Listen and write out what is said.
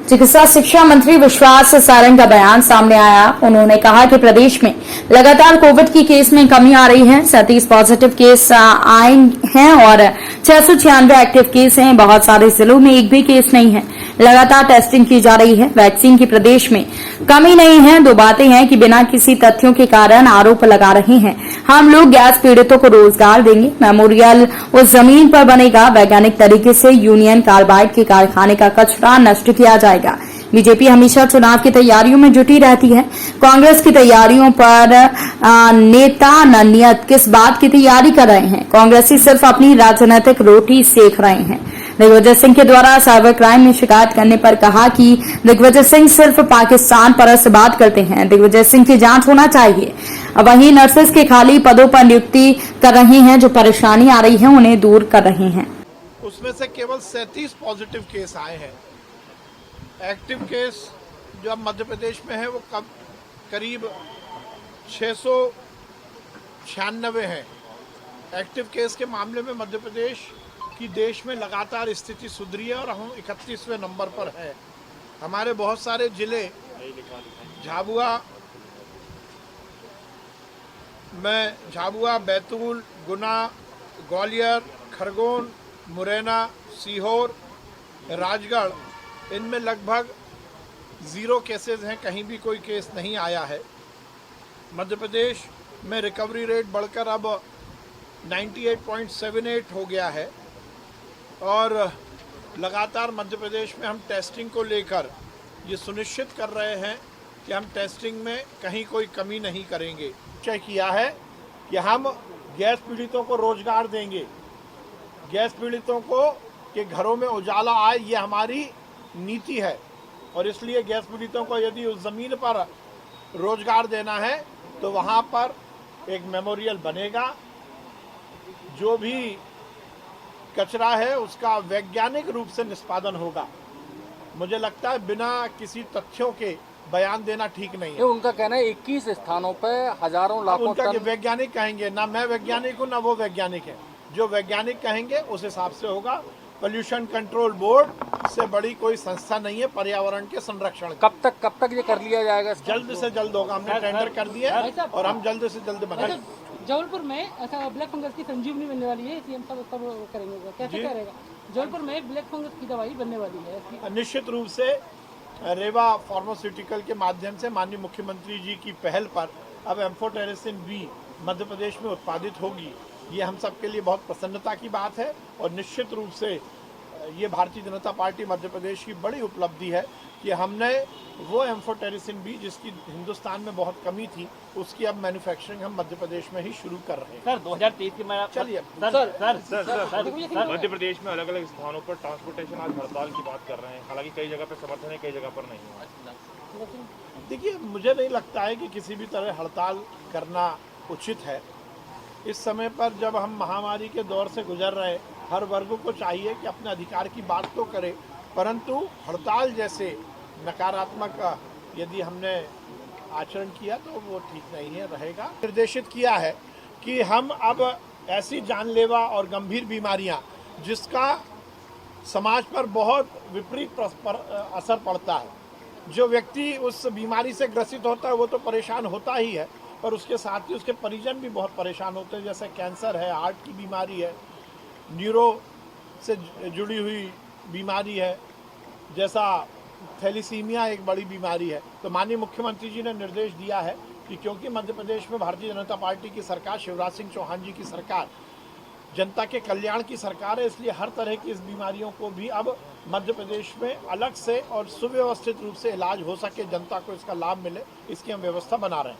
चिकित्सा शिक्षा मंत्री विश्वास सारंग का बयान सामने आया। उन्होंने कहा कि प्रदेश में लगातार कोविड की केस में कमी आ रही है। 37 पॉजिटिव केस आए हैं और 696 एक्टिव केस हैं। बहुत सारे जिलों में एक भी केस नहीं है। लगातार टेस्टिंग की जा रही है। वैक्सीन की प्रदेश में कमी नहीं है। दो बातें हैं कि बिना किसी तथ्यों के कारण आरोप लगा रहे हैं। हम लोग गैस पीड़ितों को रोजगार देंगे। मेमोरियल उस जमीन पर बनेगा। वैज्ञानिक तरीके से यूनियन कार्बाइड के कारखाने का कचरा नष्ट किया जाएगा। बीजेपी हमेशा चुनाव की तैयारियों में जुटी रहती है। कांग्रेस की तैयारियों पर नेता नियत किस बात की तैयारी कर रहे हैं? कांग्रेसी सिर्फ अपनी राजनीतिक रोटी सेक रहे हैं। दिग्विजय सिंह के द्वारा साइबर क्राइम में शिकायत करने पर कहा कि दिग्विजय सिंह सिर्फ पाकिस्तान परस्त बात करते हैं। दिग्विजय सिंह की जांच होना चाहिए। वहीं नर्सेस के खाली पदों पर नियुक्ति कर रहे हैं। जो परेशानी आ रही है उन्हें दूर कर रहे हैं। उसमें से केवल 37 पॉजिटिव केस आए हैं। एक्टिव केस जो अब मध्य प्रदेश में है वो करीब 696 हैं। एक्टिव केस के मामले में मध्य प्रदेश की देश में लगातार स्थिति सुधरी है और हम 31वें नंबर पर है। हमारे बहुत सारे जिले झाबुआ, बैतूल, गुना, ग्वालियर, खरगोन, मुरैना, सीहोर, राजगढ़, इनमें लगभग 0 केसेस हैं। कहीं भी कोई केस नहीं आया है। मध्य प्रदेश में रिकवरी रेट बढ़कर अब 98.78 हो गया है और लगातार मध्य प्रदेश में हम टेस्टिंग को लेकर ये सुनिश्चित कर रहे हैं कि हम टेस्टिंग में कहीं कोई कमी नहीं करेंगे। तय किया है कि हम गैस पीड़ितों को रोजगार देंगे। गैस पीड़ितों को के घरों में उजाला आए, ये हमारी नीति है और इसलिए गैस पीड़ितों को यदि उस ज़मीन पर रोजगार देना है तो वहाँ पर एक मेमोरियल बनेगा। जो भी कचरा है उसका वैज्ञानिक रूप से निष्पादन होगा। मुझे लगता है बिना किसी तथ्यों के बयान देना ठीक नहीं है। उनका कहना है 21 स्थानों पर हजारों लाखों उनका कि वैज्ञानिक कहेंगे, ना मैं वैज्ञानिक हूँ ना वो वैज्ञानिक है। जो वैज्ञानिक कहेंगे उस हिसाब से होगा। पोल्यूशन कंट्रोल बोर्ड से बड़ी कोई संस्था नहीं है पर्यावरण के संरक्षण। कब तक ये कर लिया जाएगा? जल्द से जल्द होगा। हमने टेंडर कर दिया और हम जल्द से जल्द बनाएंगे। जबलपुर में ऐसा ब्लैक फंगस की संजीवनी बनने वाली है, सीएम साहब उसका करेंगे, कैसे करेगा? जबलपुर में ब्लैक फंगस की दवाई बनने वाली है। निश्चित रूप से रेवा फार्मास्यूटिकल के माध्यम से माननीय मुख्यमंत्री जी की पहल पर अब एम्फोटेरिसिन बी मध्य प्रदेश में उत्पादित होगी। ये हम सब के लिए बहुत प्रसन्नता की बात है और निश्चित रूप से ये भारतीय जनता पार्टी मध्य प्रदेश की बड़ी उपलब्धि है कि हमने वो एम्फोटेरिसिन बी जिसकी हिंदुस्तान में बहुत कमी थी, उसकी अब मैन्युफैक्चरिंग हम मध्य प्रदेश में ही शुरू कर रहे हैं। सर 2023 की मैं चलिए मध्य प्रदेश में अलग अलग स्थानों पर ट्रांसपोर्टेशन आज हड़ताल की बात कर रहे हैं। हालांकि कई जगह पर समर्थन है, कई जगह पर नहीं है। देखिए, मुझे नहीं लगता है कि किसी भी तरह हड़ताल करना उचित है। इस समय पर जब हम महामारी के दौर से गुजर रहे, हर वर्ग को चाहिए कि अपने अधिकार की बात तो करे, परंतु हड़ताल जैसे नकारात्मक यदि हमने आचरण किया तो वो ठीक नहीं है रहेगा। निर्देशित किया है कि हम अब ऐसी जानलेवा और गंभीर बीमारियां जिसका समाज पर बहुत विपरीत असर पड़ता है, जो व्यक्ति उस बीमारी से ग्रसित होता है वो तो परेशान होता ही है, पर उसके साथ ही उसके परिजन भी बहुत परेशान होते हैं। जैसे कैंसर है, हार्ट की बीमारी है, न्यूरो से जुड़ी हुई बीमारी है, जैसा थैलीसीमिया एक बड़ी बीमारी है। तो माननीय मुख्यमंत्री जी ने निर्देश दिया है कि क्योंकि मध्य प्रदेश में भारतीय जनता पार्टी की सरकार, शिवराज सिंह चौहान जी की सरकार जनता के कल्याण की सरकार है, इसलिए हर तरह की इस बीमारियों को भी अब मध्य प्रदेश में अलग से और सुव्यवस्थित रूप से इलाज हो सके, जनता को इसका लाभ मिले, इसकी हम व्यवस्था बना रहे हैं।